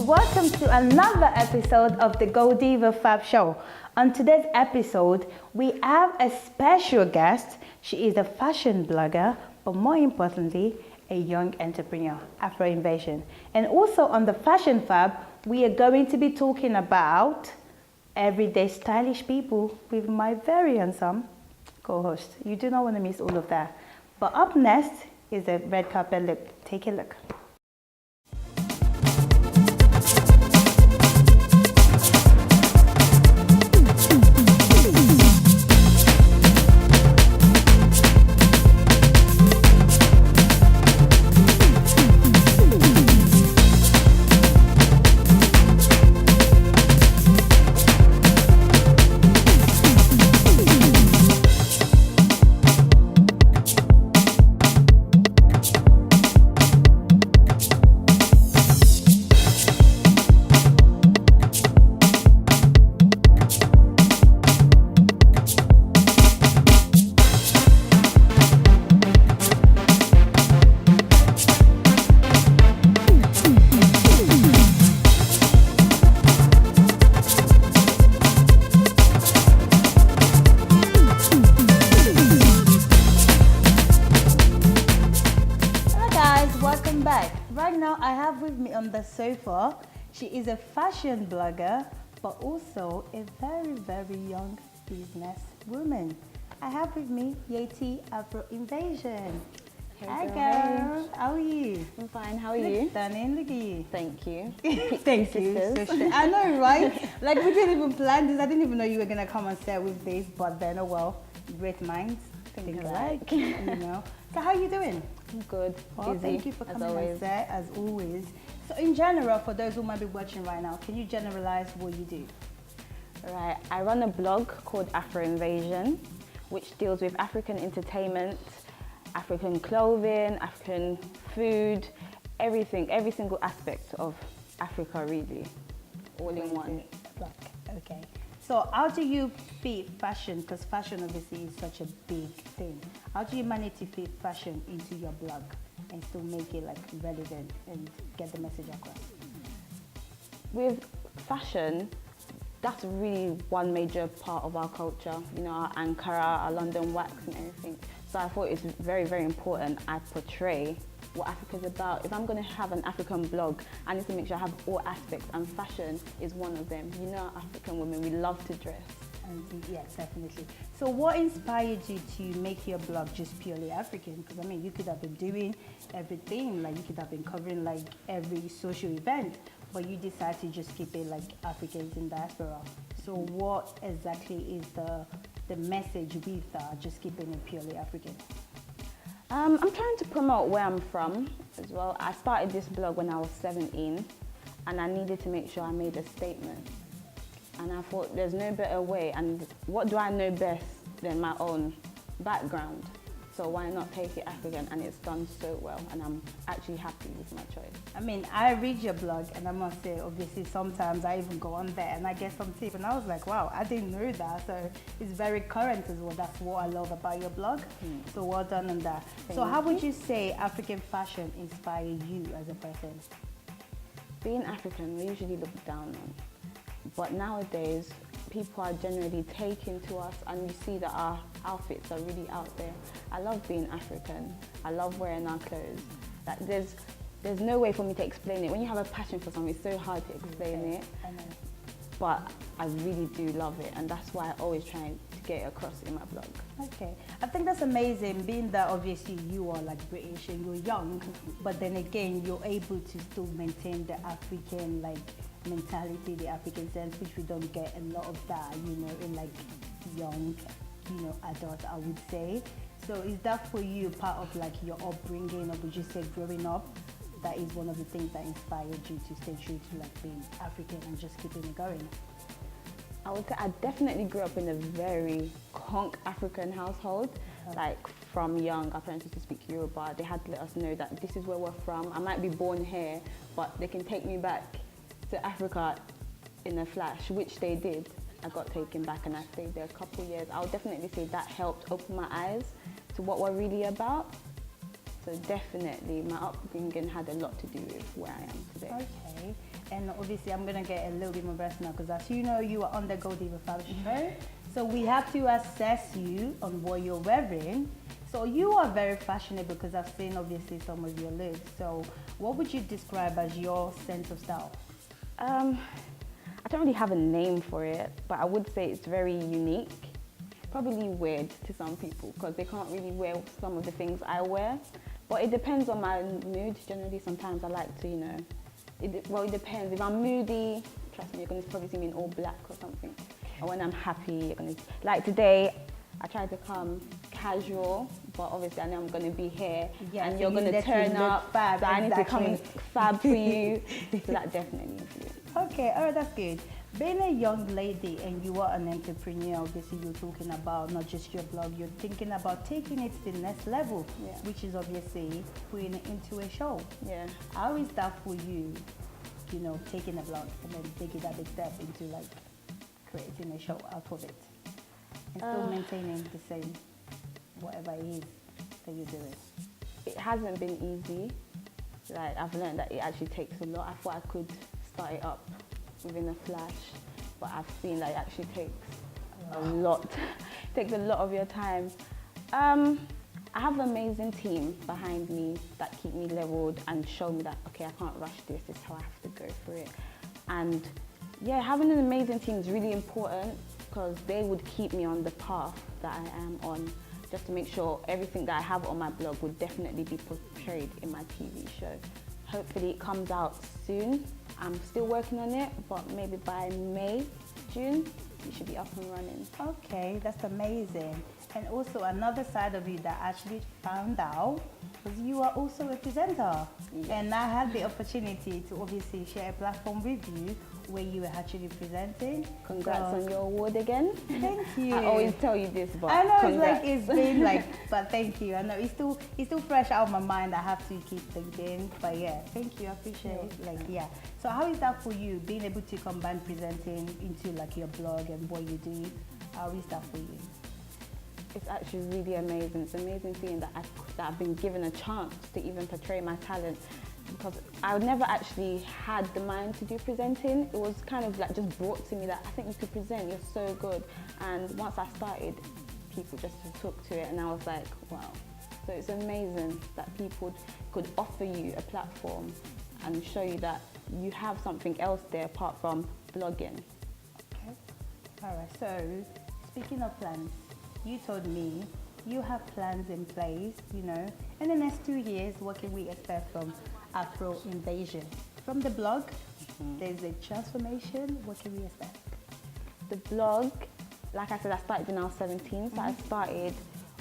welcome to another episode of the Goldiva Fab show. On today's episode, we have a special guest. She is a fashion blogger, but more importantly, a young entrepreneur, AFROINVASION. And also on the Fashion Fab, we are going to be talking about everyday stylish people with my very handsome co-host. You do not want to miss all of that. But up next is a red carpet look. Take a look. On the sofa, she is a fashion blogger, but also a very young business woman. I have with me YETTY AFROINVASION. Hi girl, how are you? I'm fine, how are you? Stunning, look at you. Thank you. Thank you. So I know, right? Like we didn't even plan this. I didn't even know you were gonna come and share with this, but then, oh well, great minds think alike, you know. So how are you doing? I'm good. Well, busy, thank you for coming on set, as always. So in general, for those who might be watching right now, can you generalize what you do? Right, I run a blog called AFROINVASION, which deals with African entertainment, African clothing, African food, everything, every single aspect of Africa really, all in one. Okay. So how do you fit fashion, because fashion obviously is such a big thing. How do you manage to fit fashion into your blog and still make it like relevant and get the message across? With fashion, that's really one major part of our culture, you know, our Ankara, our London wax and everything. So I thought it's very important I portray what Africa's about. If I'm going to have an African blog, I need to make sure I have all aspects, and fashion is one of them. You know, African women, we love to dress. Yes, definitely. So what inspired you to make your blog just purely African? Because I mean, you could have been doing everything, like you could have been covering like every social event, but you decided to just keep it like Africans in diaspora. So what exactly is the message with just keeping it purely African? I'm trying to promote where I'm from as well. I started this blog when I was 17 and I needed to make sure I made a statement. And I thought there's no better way, and what do I know best than my own background? So why not take it African? And it's done so well, and I'm actually happy with my choice. I mean, I read your blog, and I must say, obviously, sometimes I even go on there and I get some tips, and I was like, wow, I didn't know that. So it's very current as well. That's what I love about your blog. So well done on that. So how would you say African fashion inspired you as a person? Being African, we usually look down on. But nowadays, people are generally taking to us, and you see that our outfits are really out there. I love being African. I love wearing our clothes. Like there's no way for me to explain it. When you have a passion for something, it's so hard to explain it. I know. But I really do love it, and that's why I always try to get it across in my blog. Okay, I think that's amazing, being that obviously you are like British and you're young, but then again, you're able to still maintain the African like mentality, the African sense, which we don't get a lot of that, you know, in like young, you know, adults, I would say. So is that for you part of like your upbringing, or would you say growing up, that is one of the things that inspired you to stay true to like being African and just keeping it going? I would say I definitely grew up in a very conk African household. Like from young, our parents used to speak Yoruba. They had to let us know that this is where we're from. I might be born here, but they can take me back to Africa in a flash, which they did. I got taken back and I stayed there a couple of years. I would definitely say that helped open my eyes to what we're really about. So definitely my upbringing had a lot to do with where I am today. Okay, and obviously I'm gonna get a little bit more personal because as you know, you are on the Goldiva Fab show, so we have to assess you on what you're wearing. So you are very fashionable because I've seen obviously some of your looks. So what would you describe as your sense of style? I don't really have a name for it, but I would say it's very unique. Probably weird to some people because they can't really wear some of the things I wear. But it depends on my mood. Generally, sometimes I like to, it depends. If I'm moody, trust me, you're going to probably see me in all black or something. And when I'm happy, you're going to, like today, I tried to come casual, but obviously I know I'm going to be here, Yes, and you're going to turn up, fab, so I need to come in exactly. fab for you. So that definitely influenced. Okay, all right, that's good. Being a young lady and you are an entrepreneur, obviously you're talking about not just your blog, you're thinking about taking it to the next level, Yeah. which is obviously putting it into a show. Yeah. How is that for you, taking a blog and then taking that big step into like creating a show out of it and still maintaining the same, whatever it is that you're doing? It hasn't been easy. Like, I've learned that it actually takes a lot. I thought I could start it up within a flash, but I've seen that it actually takes a lot. It takes a lot of your time. I have an amazing team behind me that keep me leveled and show me that, okay, I can't rush this is how I have to go through it. And yeah, having an amazing team is really important because they would keep me on the path that I am on, just to make sure everything that I have on my blog would definitely be portrayed in my TV show. Hopefully it comes out soon. I'm still working on it, but maybe by May, June, it should be up and running. Okay, that's amazing. And also another side of you that I actually found out was you are also a presenter. Yes. And I had the opportunity to obviously share a platform with you where you were actually presenting. Congrats on your award again. Thank you. I always tell you this, but I know congrats. it's been but thank you. I know it's still fresh out of my mind. I have to keep thinking, but yeah, thank you. I appreciate it. So how is that for you, being able to combine presenting into your blog and what you do? How is that for you? It's actually really amazing. It's amazing seeing that I've been given a chance to even portray my talent, because I never actually had the mind to do presenting. It was kind of just brought to me that I think you could present, you're so good. And once I started, people just took to it and I was like, wow. So it's amazing that people could offer you a platform and show you that you have something else there apart from blogging. Okay. All right. So speaking of plans, you told me you have plans in place, in the next 2 years, what can we expect from AFROINVASION? From the blog, there's a transformation. What can we expect? The blog, like I said, I started when I was 17, so I started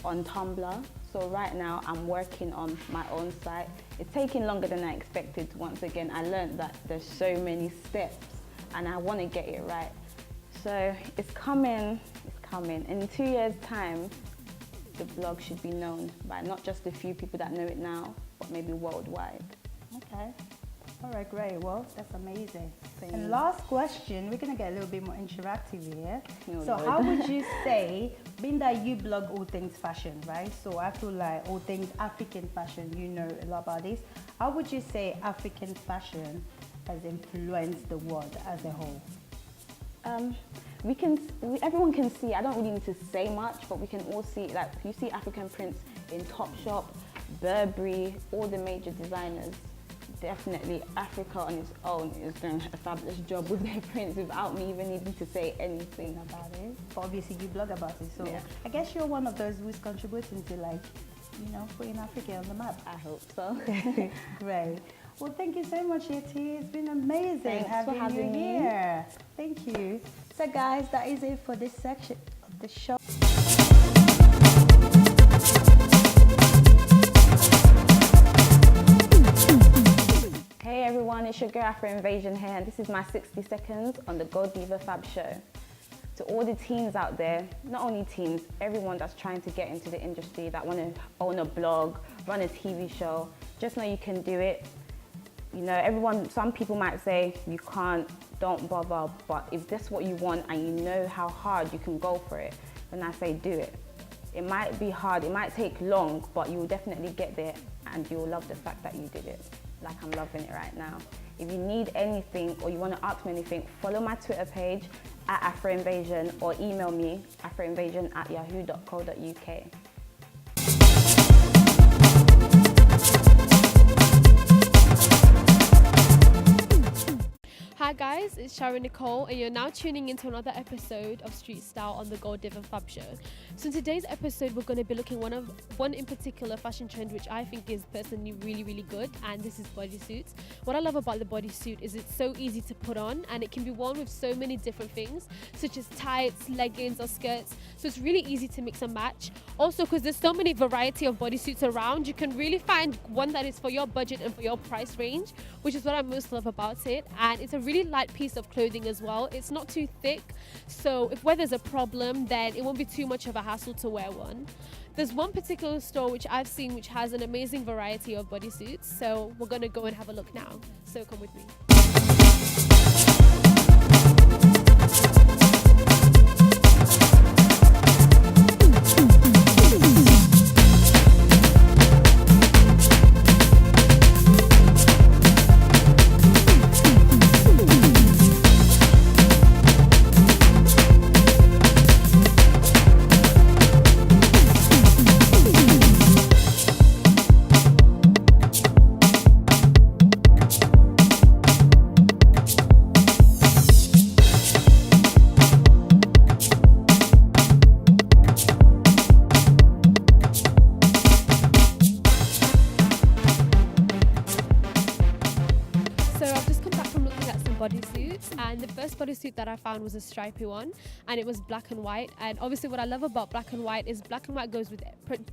on Tumblr. So right now I'm working on my own site. It's taking longer than I expected. Once again, I learned that there's so many steps and I want to get it right. So it's coming. In 2 years' time, the blog should be known by not just a few people that know it now, but maybe worldwide. Okay. All right, great. Well, that's amazing. Thanks. And last question, we're going to get a little bit more interactive here. Oh, so Lord. how would you say, being that you blog all things fashion, right? So I feel like all things African fashion, you know a lot about this. How would you say African fashion has influenced the world as a whole? Everyone can see, I don't really need to say much, but we can all see, you see African prints in Topshop, Burberry, all the major designers. Definitely Africa on its own is doing a fabulous job with their prints without me even needing to say anything about it. But obviously you blog about it, so Yeah. I guess you're one of those who's contributing to putting Africa on the map. I hope so. Great. Well, thank you so much, Yetty. It's been amazing Thanks for having you me. here. Thank you. So guys, that is it for this section of the show. Hey everyone, it's your girl AFROINVASION here, and this is my 60 seconds on the Goldiva Fab show. To all the teens out there, not only teens, everyone that's trying to get into the industry, that want to own a blog, run a TV show, just know you can do it. Some people might say you can't, don't bother, but if that's what you want and you know how hard you can go for it, then I say do it. It might be hard, it might take long, but you will definitely get there and you'll love the fact that you did it. Like I'm loving it right now. If you need anything or you want to ask me anything, follow my Twitter page at AFROINVASION or email me afroinvasion@yahoo.co.uk. Hi guys, it's Sharon Nicole and you're now tuning into another episode of Street Style on the Goldiva Fab show. So in today's episode we're going to be looking one in particular fashion trend which I think is personally really good, and this is bodysuits. What I love about the bodysuit is it's so easy to put on and it can be worn with so many different things such as tights, leggings or skirts, so it's really easy to mix and match. Also, because there's so many variety of bodysuits around, you can really find one that is for your budget and for your price range, which is what I most love about it. And it's a really light piece of clothing as well. It's not too thick, so if weather's a problem then it won't be too much of a hassle to wear one. There's one particular store which I've seen which has an amazing variety of bodysuits, so we're gonna go and have a look now, so come with me. Bodysuits, and the first bodysuit that I found was a stripy one and it was black and white, and obviously what I love about black and white is black and white goes with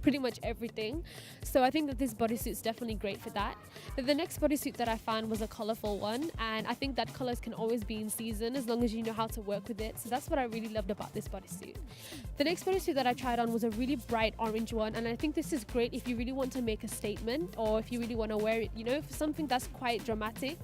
pretty much everything, so I think that this bodysuit is definitely great for that. But the next bodysuit that I found was a colorful one, and I think that colors can always be in season as long as you know how to work with it, so that's what I really loved about this bodysuit. The next bodysuit that I tried on was a really bright orange one, and I think this is great if you really want to make a statement or if you really want to wear it, you know, for something that's quite dramatic.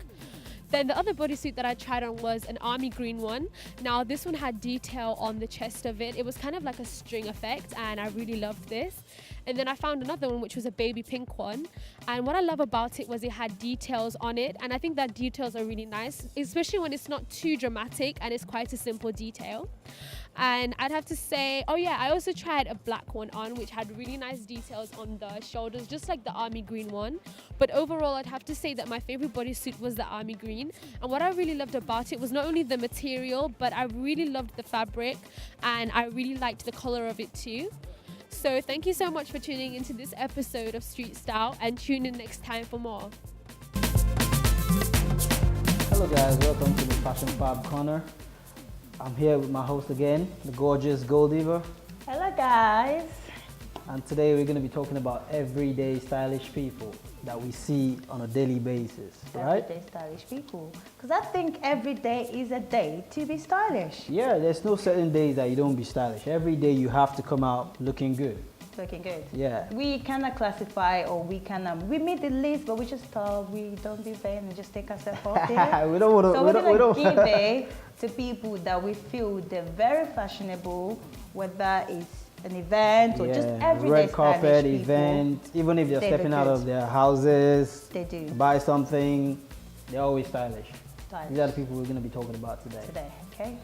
Then the other bodysuit that I tried on was an army green one. Now this one had detail on the chest of it. It was kind of like a string effect and I really loved this. And then I found another one which was a baby pink one. And what I love about it was it had details on it, and I think that details are really nice, especially when it's not too dramatic and it's quite a simple detail. And I'd have to say, oh yeah, I also tried a black one on which had really nice details on the shoulders, just like the army green one. But overall, I'd have to say that my favorite bodysuit was the army green. And what I really loved about it was not only the material, but I really loved the fabric and I really liked the color of it too. So thank you so much for tuning into this episode of Street Style, and tune in next time for more. Hello guys, welcome to the Fashion Fab Corner. I'm here with my host again, the gorgeous Goldiva. Hello guys. And today we're going to be talking about everyday stylish people that we see on a daily basis, right? Everyday stylish people. Because I think every day is a day to be stylish. Yeah, there's no certain days that you don't be stylish. Every day you have to come out looking good. Looking good. Yeah. We cannot classify, or we made the list, but we just thought we don't be vain and just take ourselves off there. we don't want to. So we're going to give it to people that we feel they're very fashionable, whether it's an event or just everyday red carpet people, event, even if they're they stepping look out good. of their houses, They do. buy something, they're always stylish. Stylish. These are the people we're going to be talking about today. Okay.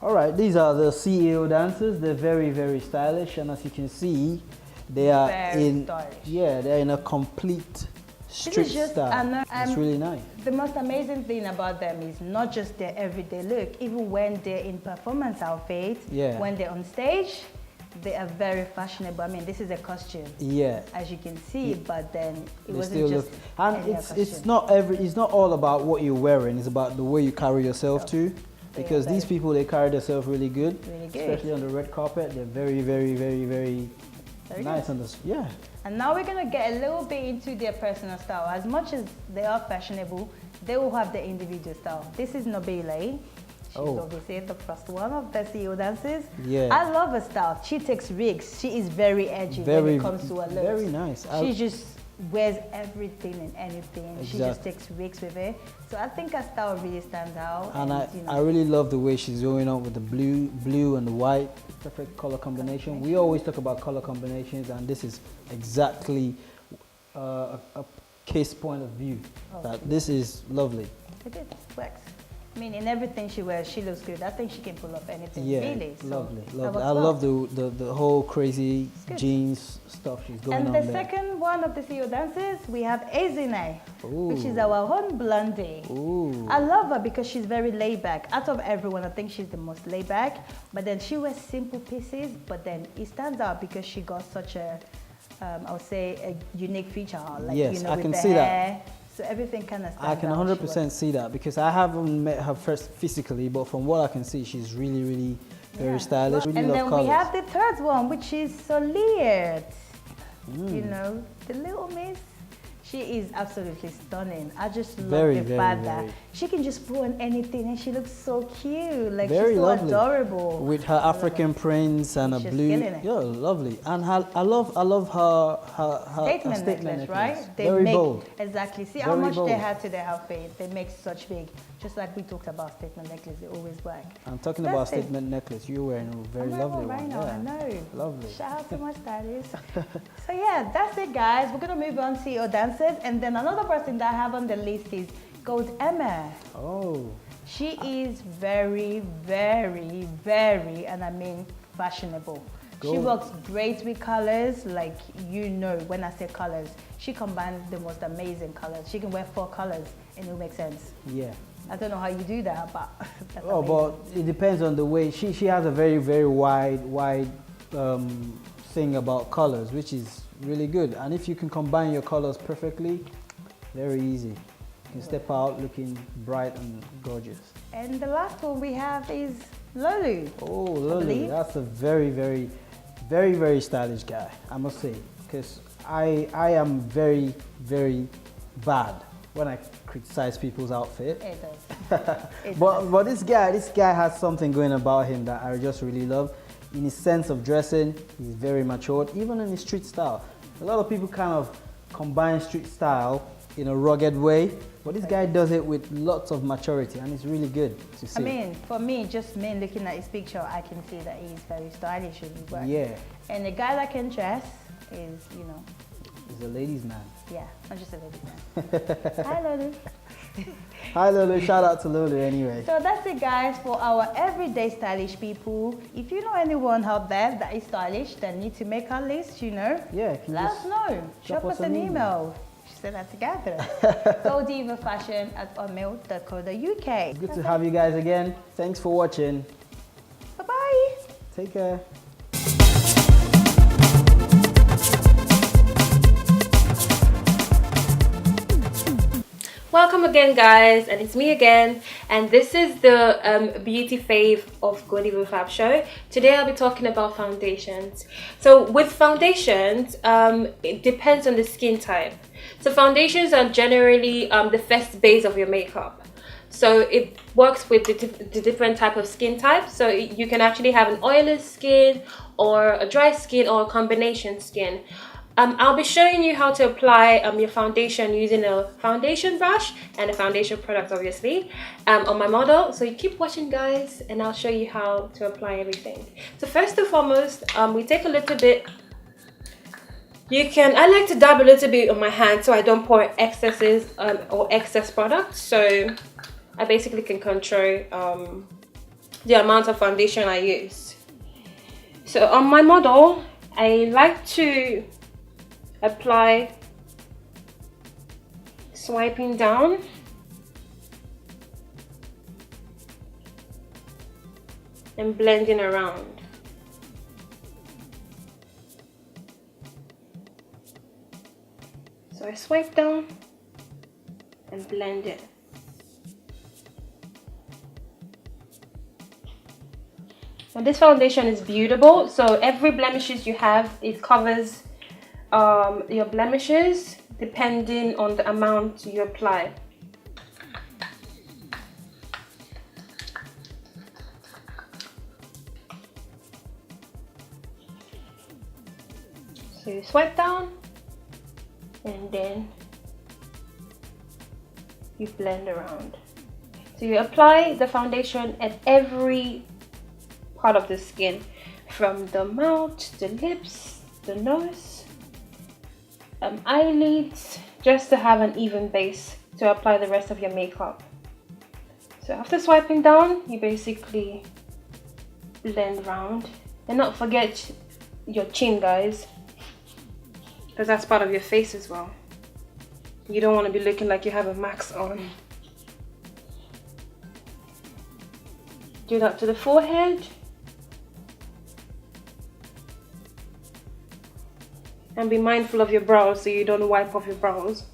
All right, these are the CEO dancers. They're very stylish, and as you can see, they are Very stylish. they're in a complete street style. It's really nice. The most amazing thing about them is not just their everyday look, even when they're in performance outfits, when they're on stage, they are very fashionable. I mean, this is a costume, as you can see, but then it wasn't just and it's not all about what you're wearing, it's about the way you carry yourself too. Because these people, they carry themselves really good, especially on the red carpet. They're very nice on this. And now we're gonna get a little bit into their personal style. As much as they are fashionable, they will have their individual style. This is Nobile. She's obviously the first one of the CEO dancers. I love her style. She takes risks. She is very edgy when it comes to her looks. Very nice. She's just wears everything and anything. Exactly. She just takes risks with it. So I think her style really stands out. And you know, I really love the way she's going on with the blue and the white. Perfect color combination. We always talk about color combinations, and this is exactly a case point of view that this is lovely. it is, works. I mean, in everything she wears, she looks good. I think she can pull off anything, Yeah, really. So lovely, that lovely. works I well. love the whole crazy good. jeans stuff she's going And on the there. second one of the CEO dancers, we have Ezine, which is Ooh. our own blondie. Ooh. I love her because she's very laid back. Out of everyone, I think she's the most laid back. But then she wears simple pieces, but then it stands out because she got such a, I would say, a unique feature. Like, Yes, you know, I with can the see that. hair. So everything kind of stands out. I can 100% see that because I haven't met her first physically, but from what I can see, she's really very stylish. Really And love then colors. we have the third one, which is Soliet. You know, the little miss. She is absolutely stunning. I just love Very, the very, fact that very. she can just put on anything and she looks so cute. Like Very she's so lovely. adorable. With her African prints and a She's blue, killing it. yeah, lovely. And I love her Statement statement necklace, right? They Very make, bold. Exactly. See how Very much bold. they have to their outfit. They make such big. Just like we talked about statement necklace, they always work. I'm talking That's about it. statement necklace. You're wearing a very I'm lovely right one. now, Yeah. I know. Lovely. Shout out to my stylist. So yeah, that's it, guys. We're gonna move on to your dancers, and then another person that I have on the list is Goldiva. Oh, She is very, and I mean fashionable. She Gold. works great with colors, like you know. When I say colors, she combines the most amazing colors. She can wear 4 colors, and it will make sense. yeah. I don't know how you do that, but that's Oh, amazing. but it depends on the way. She has a very wide thing about colors, which is really good. And if you can combine your colors perfectly, very easy. You can step out looking bright and gorgeous. And the last one we have is Lolu. Oh, Lily, believe. that's a very stylish guy, I must say. Because I am very bad when I criticize people's outfit. It does. It does. But this guy has something going about him that I just really love. In his sense of dressing, he's very matured, even in his street style. A lot of people kind of combine street style in a rugged way, but this guy does it with lots of maturity, and it's really good to see. I mean, for me, just me looking at his picture, I can see that he's very stylish in his work. Yeah, And the guy that can dress is, you know, he's a ladies' man. yeah, not just a lady man. Hi, Lolu. Hi Lulu, shout out to Lulu anyway. So that's it, guys, for our everyday stylish people. If you know anyone out there that is stylish that need to make our list, you know, Yeah, can you let just us know. drop Drop us us an an email. She said that together. goldivafashion@hotmail.co.uk. Good to have you guys again. Thanks for watching. Bye-bye. Take care. Welcome again, guys, and it's me again, and this is the Beauty Fave of Goldiva Fab show. Today I'll be talking about foundations. So with foundations, it depends on the skin type. So foundations are generally the first base of your makeup. So it works with the different type of skin types. So you can actually have an oily skin or a dry skin or a combination skin. I'll be showing you how to apply your foundation using a foundation brush and a foundation product, obviously, on my model. So you keep watching, guys, and I'll show you how to apply everything. So first and foremost, we take a little bit. I like to dab a little bit on my hand so I don't pour excesses or excess product. So I basically can control the amount of foundation I use. So on my model, I like to apply swiping down and blending around. So I swipe down and blend it. Now this foundation is beautiful, so every blemishes you have, it covers your blemishes depending on the amount you apply. So you swipe down and then you blend around. So you apply the foundation at every part of the skin, from the mouth, the lips, the nose, eyelids, just to have an even base to apply the rest of your makeup. So after swiping down, you basically blend around, and not forget your chin, guys, because that's part of your face as well. You don't want to be looking like you have a mask on. Do that to the forehead. And be mindful of your brows so you don't wipe off your brows.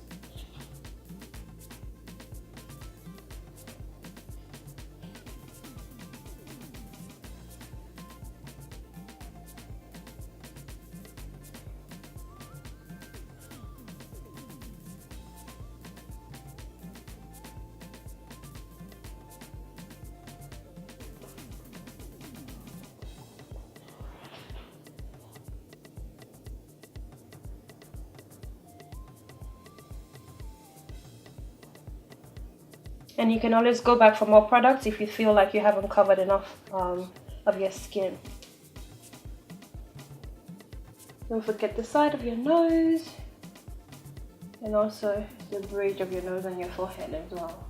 And you can always go back for more products if you feel like you haven't covered enough of your skin. Don't forget the side of your nose, and also the bridge of your nose and your forehead as well.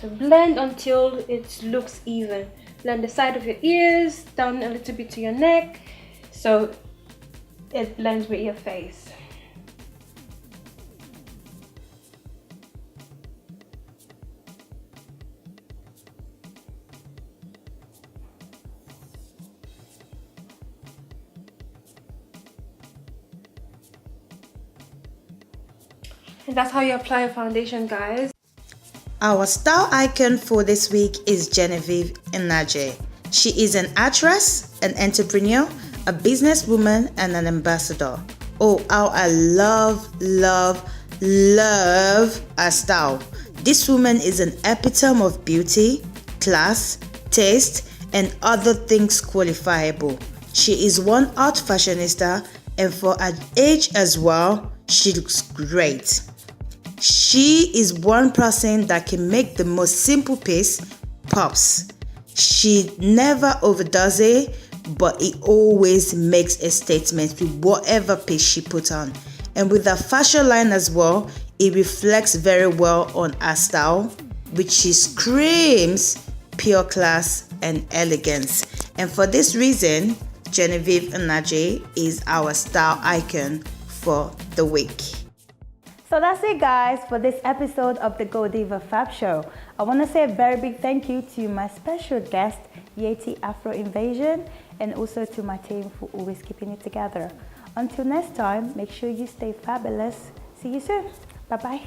So blend until it looks even. Blend the side of your ears, down a little bit to your neck, so it blends with your face. And that's how you apply a foundation, guys. Our style icon for this week is Genevieve Inaje. She is an actress, an entrepreneur, a businesswoman, and an ambassador. Oh, how I love her style. This woman is an epitome of beauty, class, taste, and other things qualifiable. She is one art fashionista, and for her age as well, she looks great. She is one person that can make the most simple piece pops. She never overdoes it, but it always makes a statement with whatever piece she puts on. And with her fashion line as well, it reflects very well on her style, which she screams pure class and elegance. And for this reason, Genevieve Inaje is our style icon for the week. So that's it, guys, for this episode of the Goldiva Fab Show. I want to say a very big thank you to my special guest, YETTY AFROINVASION, and also to my team for always keeping it together. Until next time, make sure you stay fabulous. See you soon. Bye-bye.